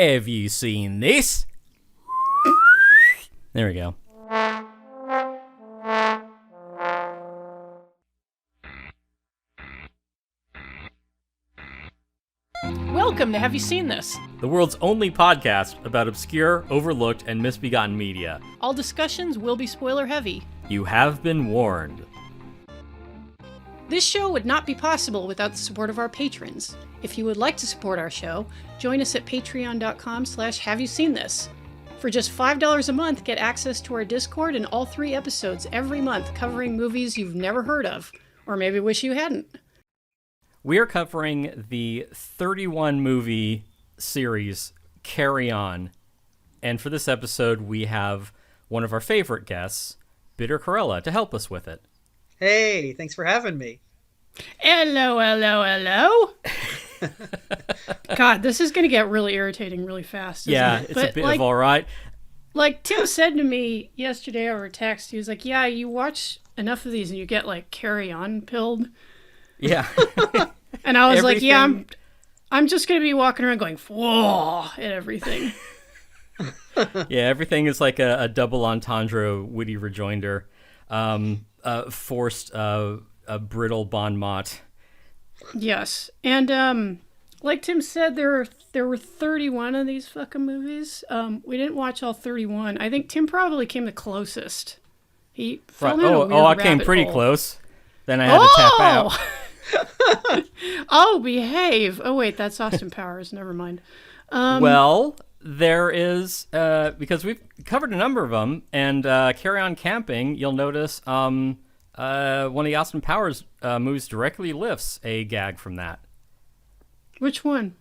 Have you seen this? There we go. Welcome to Have You Seen This? The world's only podcast about obscure, overlooked, and misbegotten media. All discussions will be spoiler heavy. You have been warned. This show would not be possible without the support of our patrons. If you would like to support our show, join us at patreon.com/haveyouseenthis. For just $5 a month, get access to our Discord and all 3 episodes every month covering movies you've never heard of, or maybe wish you hadn't. We are covering the 31 movie series Carry On. And for this episode, we have one of our favorite guests, Bitter Karella, to help us with it. Hey, thanks for having me. Hello, hello, hello. God, this is going to get really irritating really fast. Yeah, it? It's a bit of all right. Like Tim said to me yesterday over text, he was like, yeah, you watch enough of these and you get like Carry On pilled. Yeah. And I was like, yeah, I'm just going to be walking around going, whoa, at everything. Yeah, everything is like a double entendre, witty rejoinder, forced a brittle bon mot. Yes. And like Tim said, there were 31 of these fucking movies. We didn't watch all 31. I think Tim probably came the closest. He fell down a weird I came pretty hole. close. Then I had to tap out. Oh, behave. Oh, wait, that's Austin Powers. Never mind. Well, there is, because we've covered a number of them, and Carry On Camping, you'll notice one of the Austin Powers movies directly lifts a gag from that. Which one?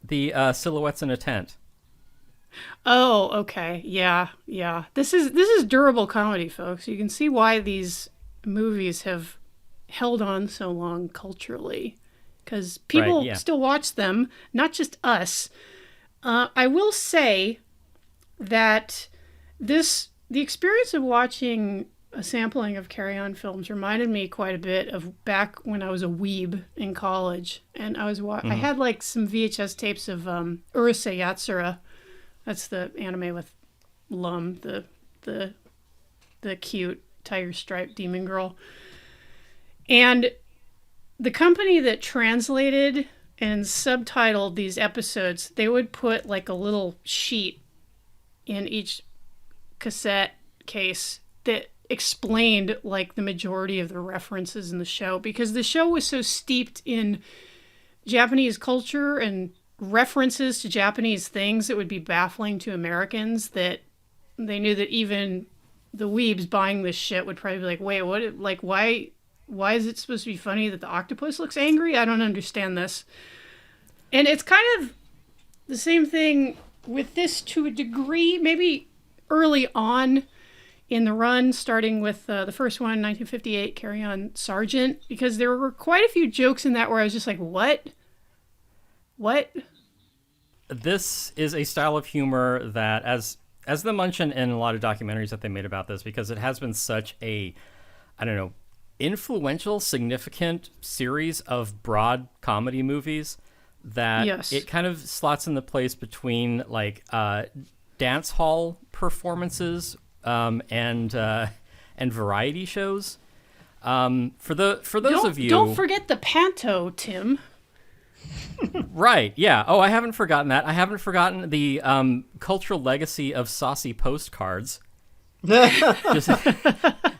The Silhouettes in a Tent. Oh, okay. Yeah. This is durable comedy, folks. You can see why these movies have held on so long culturally, because people still watch them, not just us. I will say that the experience of watching a sampling of Carry On films reminded me quite a bit of back when I was a weeb in college, and I had like some VHS tapes of Urusei Yatsura. That's the anime with Lum, the cute tiger striped demon girl. And the company that translated and subtitled these episodes, they would put like a little sheet in each cassette case that explained like the majority of the references in the show, because the show was so steeped in Japanese culture and references to Japanese things that would be baffling to Americans, that they knew that even the weebs buying this shit would probably be like, wait, what? Like, why is it supposed to be funny that the octopus looks angry? I don't understand this. And it's kind of the same thing with this to a degree, maybe early on in the run, starting with the first one, 1958, Carry On Sergeant, because there were quite a few jokes in that where I was just like, what? This is a style of humor that, as they mentioned in a lot of documentaries that they made about this, because it has been such a, I don't know, influential, significant series of broad comedy movies, that it kind of slots in the place between like dance hall performances and variety shows. For those of you, don't forget the panto, Tim. Right, yeah. Oh, I haven't forgotten that. I haven't forgotten the cultural legacy of saucy postcards.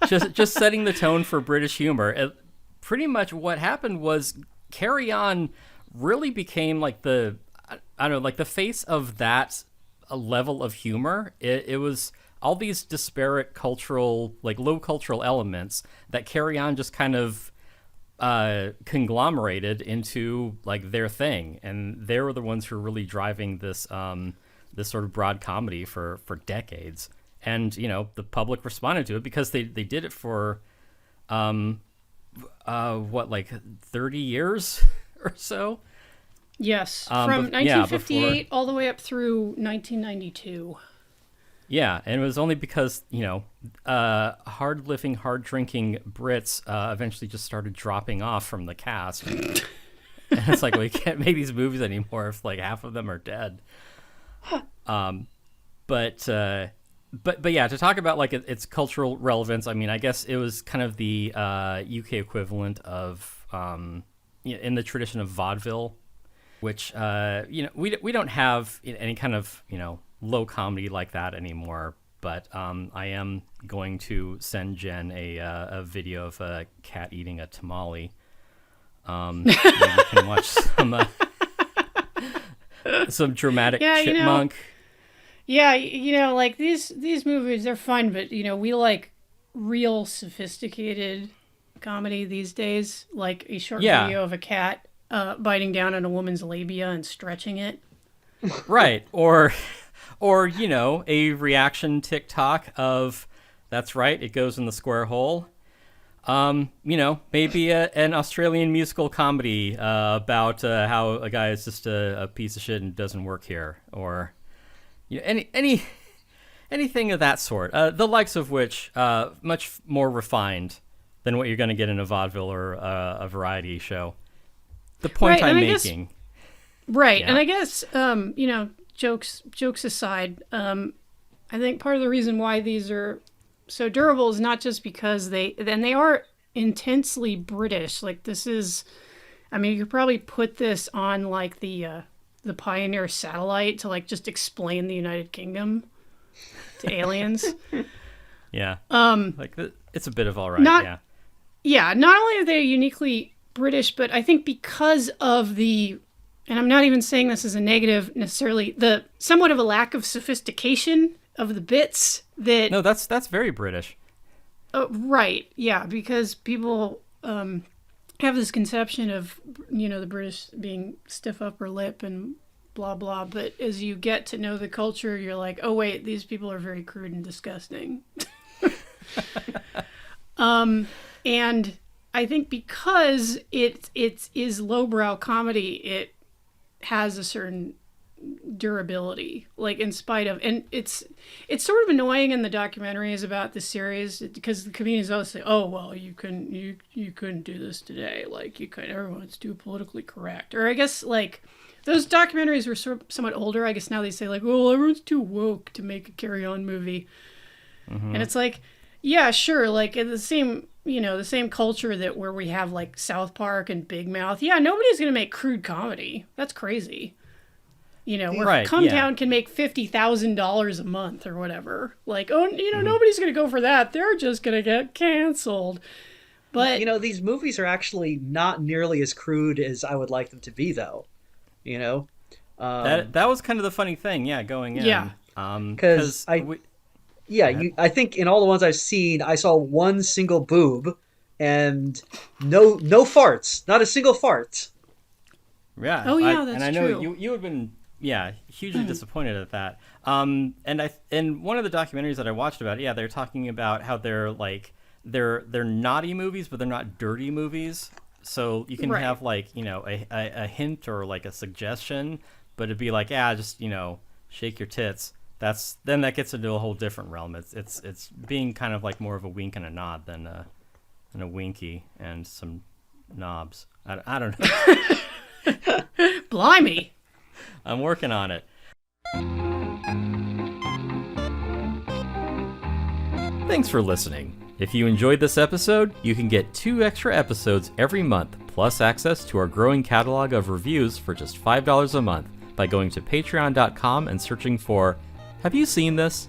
just setting the tone for British humor. Pretty much what happened was Carry On really became like the face of that level of humor. It was all these disparate cultural, like low cultural elements that Carry On just kind of conglomerated into like their thing, and they were the ones who were really driving this this sort of broad comedy for decades. And you know, the public responded to it because they did it for like 30 years or so. Yes, from 1958 all the way up through 1992. Yeah, and it was only because, you know, hard-living, hard-drinking Brits eventually just started dropping off from the cast. And it's like, well, you can't make these movies anymore if like half of them are dead. But yeah, to talk about like its cultural relevance, I mean, I guess it was kind of the UK equivalent of in the tradition of vaudeville, which we don't have any kind of low comedy like that anymore. But I am going to send Jen a video of a cat eating a tamale. Maybe you can watch some dramatic chipmunk. Like these movies, they're fun, but we like real sophisticated comedy these days, like a short video of a cat biting down on a woman's labia and stretching it. Right. Or a reaction TikTok of, that's right, it goes in the square hole. Maybe an Australian musical comedy about how a guy is just a piece of shit and doesn't work here, or anything of that sort. The likes of which much more refined than what you're going to get in a vaudeville or a variety show. The point I'm making. Right, yeah. And I guess jokes aside, I think part of the reason why these are so durable is not just because they are intensely British. Like this is, I mean, you could probably put this on like the Pioneer satellite to like just explain the United Kingdom to aliens. Yeah. It's a bit of all right. Yeah. Not only are they uniquely British, but I think because of and I'm not even saying this as a negative necessarily, the somewhat of a lack of sophistication of the bits that... No, that's very British. Right, yeah, because people have this conception of, the British being stiff upper lip and blah, blah, but as you get to know the culture, you're like, oh, wait, these people are very crude and disgusting. And I think because it is lowbrow comedy, it has a certain durability, like in spite of, and it's sort of annoying in the documentaries about the series because the comedians always say, oh well, you couldn't do this today, like everyone's too politically correct, or I guess like those documentaries were somewhat older. I guess now they say like, well, everyone's too woke to make a Carry On movie. And it's like, yeah, sure, like in the same culture that where we have like South Park and Big Mouth, yeah, nobody's gonna make crude comedy. That's crazy. Where Come Town can make $50,000 a month or whatever. Like, nobody's going to go for that. They're just going to get canceled. But these movies are actually not nearly as crude as I would like them to be, though. That was kind of the funny thing, going in. Yeah. Because I think in all the ones I've seen, I saw one single boob and no farts, not a single fart. Yeah. Oh yeah, that's true. And I know you have been. Yeah, hugely disappointed at that. And one of the documentaries that I watched about it, they're talking about how they're like they're naughty movies, but they're not dirty movies. So you can have like a hint or like a suggestion, but it'd be like just shake your tits. Then that gets into a whole different realm. It's being kind of like more of a wink and a nod than a winky and some knobs. I don't know. Blimey. I'm working on it. Thanks for listening. If you enjoyed this episode, you can get 2 extra episodes every month, plus access to our growing catalog of reviews for just $5 a month by going to patreon.com and searching for Have You Seen This?